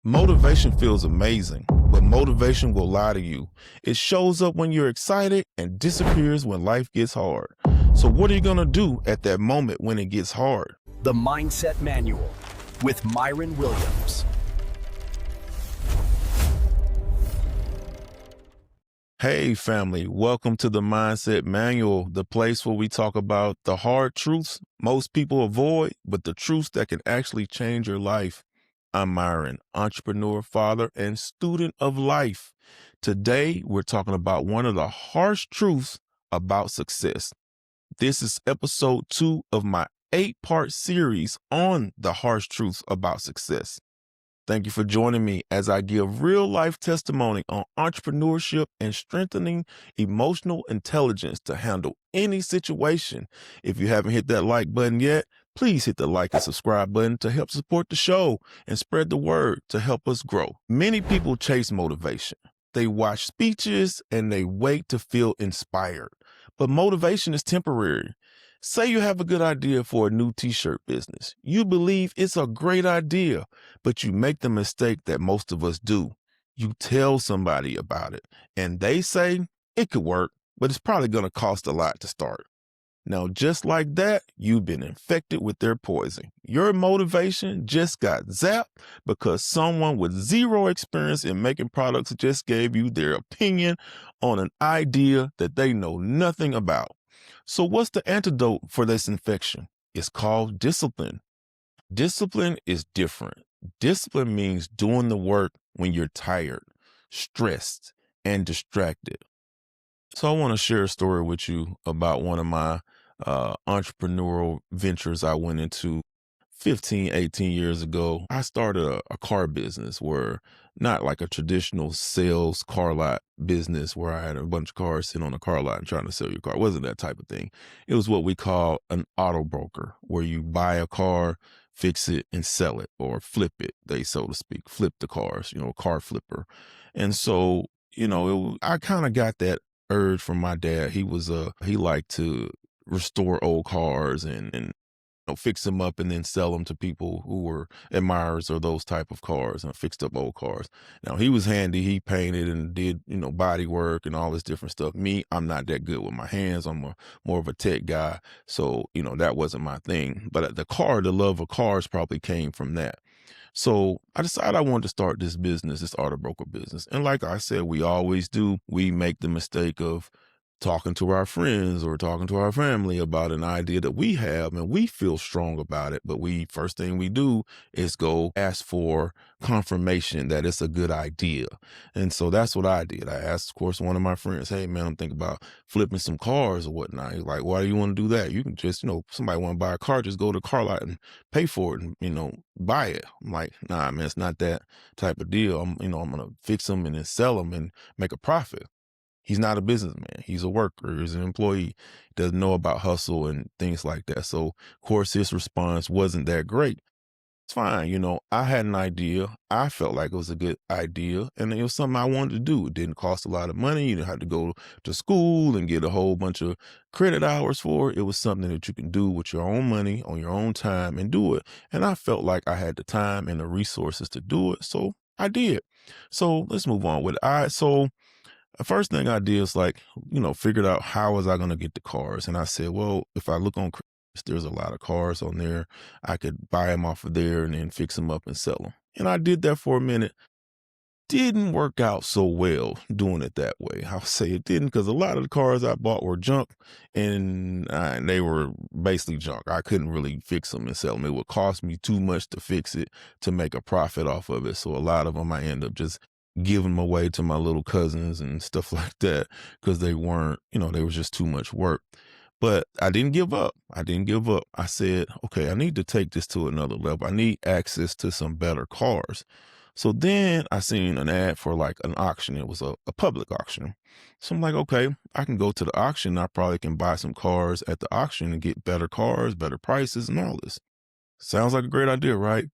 Motivation feels amazing, but motivation will lie to you. It shows up when you're excited and disappears when life gets hard. So what are you going to do at that moment when it gets hard? The Mindset Manual with Myron Williams. Hey family, welcome to the Mindset Manual, the place where we talk about the hard truths most people avoid, but the truths that can actually change your life. I'm Myron, entrepreneur, father, and student of life. Today, we're talking about one of the harsh truths about success. This is episode 2 of my 8-part series on the harsh truths about success. Thank you for joining me as I give real life testimony on entrepreneurship and strengthening emotional intelligence to handle any situation. If you haven't hit that like button yet, please hit the like and subscribe button to help support the show and spread the word to help us grow. Many people chase motivation. They watch speeches and they wait to feel inspired. But motivation is temporary. Say you have a good idea for a new t-shirt business. You believe it's a great idea, but you make the mistake that most of us do. You tell somebody about it, and they say it could work, but it's probably going to cost a lot to start. Now, just like that, you've been infected with their poison. Your motivation just got zapped because someone with zero experience in making products just gave you their opinion on an idea that they know nothing about. So what's the antidote for this infection? It's called discipline. Discipline is different. Discipline means doing the work when you're tired, stressed, and distracted. So I want to share a story with you about one of my entrepreneurial ventures I went into 15, 18 years ago. I started a car business where not like a traditional sales car lot business where I had a bunch of cars sitting on a car lot and trying to sell your car. It wasn't that type of thing. It was what we call an auto broker, where you buy a car, fix it, and sell it, or flip it, they so to speak, flip the cars, car flipper. And so, I kind of got that urge from my dad. He liked to restore old cars and fix them up and then sell them to people who were admirers of those type of cars and fixed up old cars. Now he was handy. He painted and did, body work and all this different stuff. Me, I'm not that good with my hands. I'm more of a tech guy. So, that wasn't my thing. But the love of cars probably came from that. So I decided I wanted to start this business, this auto broker business. And like I said, we always do, we make the mistake of talking to our friends or talking to our family about an idea that we have and we feel strong about it. But first thing we do is go ask for confirmation that it's a good idea. And so that's what I did. I asked, of course, one of my friends, hey man, I'm thinking about flipping some cars or whatnot. He's like, why do you want to do that? You can just, somebody want to buy a car, just go to the car lot and pay for it and, buy it. I'm like, nah, man, it's not that type of deal. I'm going to fix them and then sell them and make a profit. He's not a businessman. He's a worker. He's an employee. He doesn't know about hustle and things like that. So, of course, his response wasn't that great. It's fine. I had an idea. I felt like it was a good idea. And it was something I wanted to do. It didn't cost a lot of money. You didn't have to go to school and get a whole bunch of credit hours for it. It was something that you can do with your own money on your own time and do it. And I felt like I had the time and the resources to do it. So I did. So let's move on with it. The first thing I did is figured out how was I going to get the cars. And I said, well, if I look on Craigslist, there's a lot of cars on there. I could buy them off of there and then fix them up and sell them. And I did that for a minute. Didn't work out so well doing it that way. I'll say it didn't because a lot of the cars I bought were junk and they were basically junk. I couldn't really fix them and sell them. It would cost me too much to fix it to make a profit off of it. So a lot of them I end up just giving them away to my little cousins and stuff like that because they weren't, they was just too much work. But I didn't give up. I said, okay, I need to take this to another level. I need access to some better cars. So then I seen an ad for an auction. It was a public auction. So I'm like, okay, I can go to the auction. I probably can buy some cars at the auction and get better cars, better prices and all this. Sounds like a great idea, right?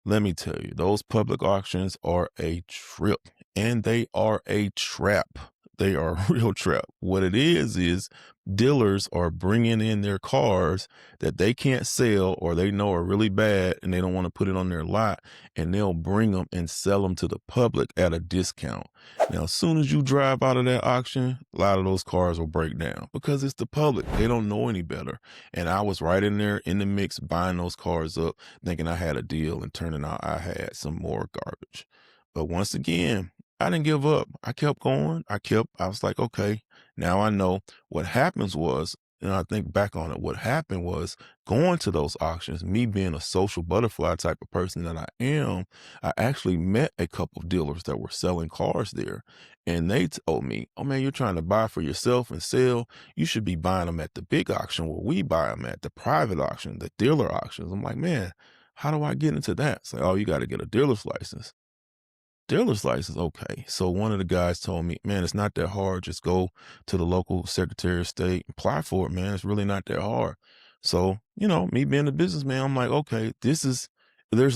Let me tell you, those public auctions are a trip and they are a trap. They are a real trap. What it is dealers are bringing in their cars that they can't sell or they know are really bad and they don't want to put it on their lot, and they'll bring them and sell them to the public at a discount. Now, as soon as you drive out of that auction, a lot of those cars will break down because it's the public. They don't know any better. And I was right in there in the mix buying those cars up, thinking I had a deal, and turning out I had some more garbage. But once again, I didn't give up. I kept going. I was like, okay, now I know what happens was, and I think back on it, what happened was going to those auctions, me being a social butterfly type of person that I am, I actually met a couple of dealers that were selling cars there. And they told me, oh man, you're trying to buy for yourself and sell. You should be buying them at the big auction where we buy them at, the private auction, the dealer auctions. I'm like, man, how do I get into that? It's like, oh, you got to get a dealer's license. Dealer's license, okay. So one of the guys told me, man, it's not that hard. Just go to the local Secretary of State, apply for it, man. It's really not that hard. So, me being a businessman, I'm like, okay, there's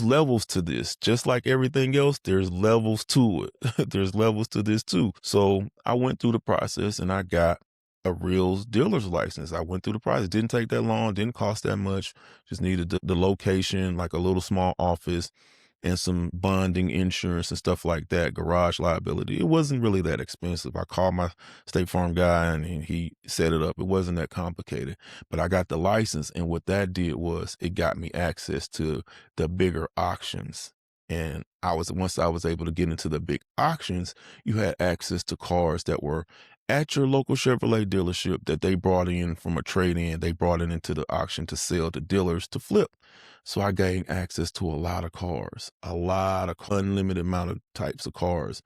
levels to this. Just like everything else, there's levels to it. There's levels to this too. So I went through the process and I got a real dealer's license. I went through the process. Didn't take that long, didn't cost that much. Just needed the location, like a little small office and some bonding insurance and stuff like that, garage liability. It wasn't really that expensive. I called my State Farm guy and he set it up. It wasn't that complicated, but I got the license. And what that did was it got me access to the bigger auctions. And once I was able to get into the big auctions, you had access to cars that were at your local Chevrolet dealership that they brought in from a trade-in. They brought it into the auction to sell to dealers to flip. So I gained access to a lot of cars, a lot of unlimited amount of types of cars.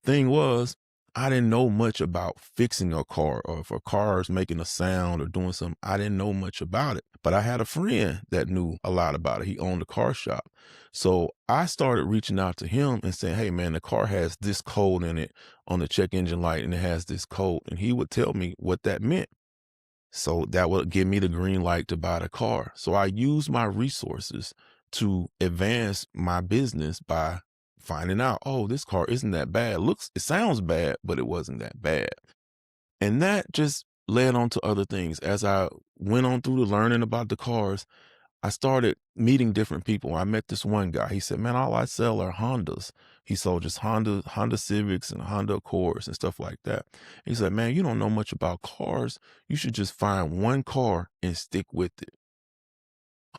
Thing was, I didn't know much about fixing a car or if a car is making a sound or doing something. I didn't know much about it, but I had a friend that knew a lot about it. He owned a car shop. So I started reaching out to him and saying, hey man, the car has this code in it on the check engine light and it has this code. And he would tell me what that meant. So that would give me the green light to buy the car. So I use my resources to advance my business by finding out, oh, this car isn't that bad. It sounds bad, but it wasn't that bad. And that just led on to other things. As I went on through the learning about the cars, I started meeting different people. I met this one guy. He said, man, all I sell are Hondas. He sold just Honda Civics and Honda Accords and stuff like that. He said, man, you don't know much about cars. You should just find one car and stick with it.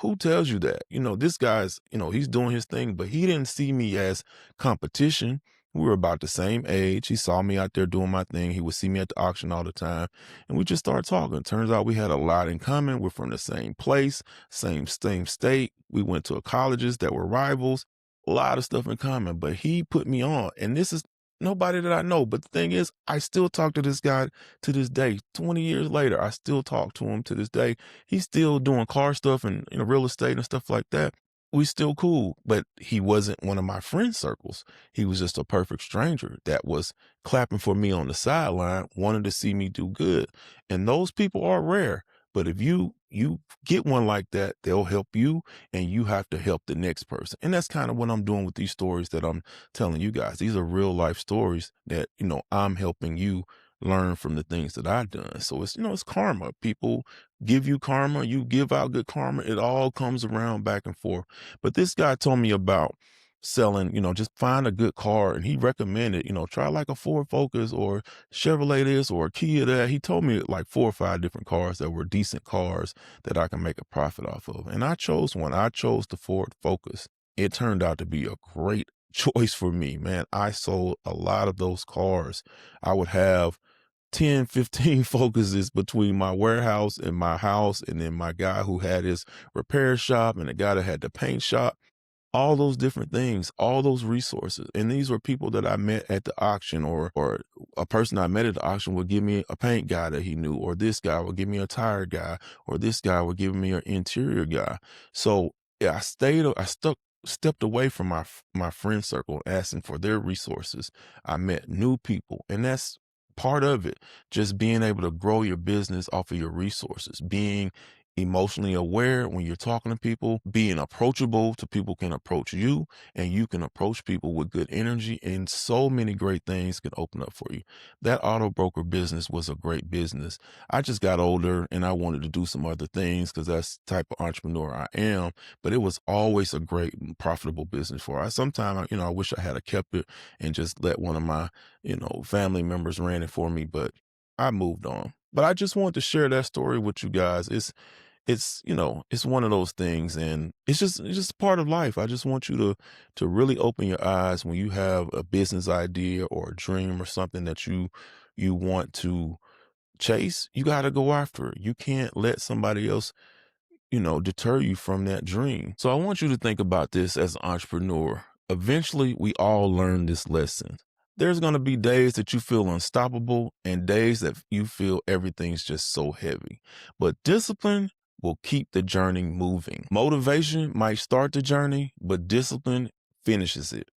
Who tells you that? This guy's, he's doing his thing, but he didn't see me as competition. We were about the same age. He saw me out there doing my thing. He would see me at the auction all the time. And we just started talking. Turns out we had a lot in common. We're from the same place, same state. We went to colleges that were rivals, a lot of stuff in common. But he put me on. And this is nobody that I know. But the thing is, I still talk to this guy to this day. 20 years later, I still talk to him to this day. He's still doing car stuff and real estate and stuff like that. We still cool, but he wasn't one of my friend circles. He was just a perfect stranger that was clapping for me on the sideline, wanted to see me do good. And those people are rare. But if you get one like that, they'll help you and you have to help the next person. And that's kind of what I'm doing with these stories that I'm telling you guys. These are real life stories that, I'm helping you learn from the things that I've done. So it's karma. People give you karma, you give out good karma. It all comes around back and forth. But this guy told me about selling, just find a good car. And he recommended, try like a Ford Focus or Chevrolet this or a Kia that. He told me like 4 or 5 different cars that were decent cars that I can make a profit off of. And I chose one. I chose the Ford Focus. It turned out to be a great choice for me, man. I sold a lot of those cars. I would have 10, 15 focuses between my warehouse and my house, and then my guy who had his repair shop and the guy that had the paint shop, all those different things, all those resources. And these were people that I met at the auction, or a person I met at the auction would give me a paint guy that he knew, or this guy would give me a tire guy, or this guy would give me an interior guy. So yeah, stepped away from my friend circle, asking for their resources. I met new people, and that's part of it. Just being able to grow your business off of your resources, being emotionally aware when you're talking to people, being approachable to people can approach you, and you can approach people with good energy, and so many great things can open up for you. That auto broker business was a great business. I just got older and I wanted to do some other things because that's the type of entrepreneur I am, but it was always a great and profitable business for us. Sometimes, I wish I had kept it and just let one of my, family members ran it for me, but I moved on. But I just wanted to share that story with you guys. It's one of those things, and it's just part of life. I just want you to really open your eyes when you have a business idea or a dream or something that you want to chase. You got to go after it. You can't let somebody else deter you from that dream. So I want you to think about this as an entrepreneur. Eventually, we all learn this lesson. There's going to be days that you feel unstoppable and days that you feel everything's just so heavy. But discipline will keep the journey moving. Motivation might start the journey, but discipline finishes it.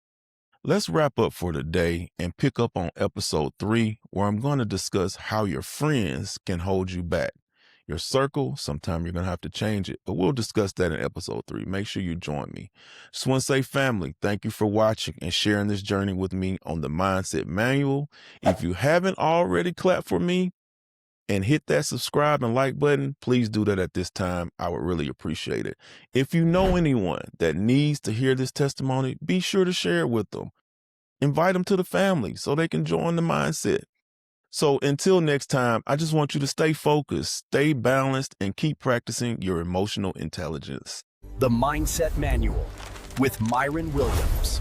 Let's wrap up for today and pick up on episode 3, where I'm going to discuss how your friends can hold you back. Your circle, sometime you're going to have to change it, but we'll discuss that in episode 3. Make sure you join me. Just want to say, family, thank you for watching and sharing this journey with me on the Mindset Manual. If you haven't already clapped for me and hit that subscribe and like button, please do that at this time. I would really appreciate it. If you know anyone that needs to hear this testimony, be sure to share it with them. Invite them to the family so they can join the mindset. So until next time, I just want you to stay focused, stay balanced, and keep practicing your emotional intelligence. The Mindset Manual with Myron Williams.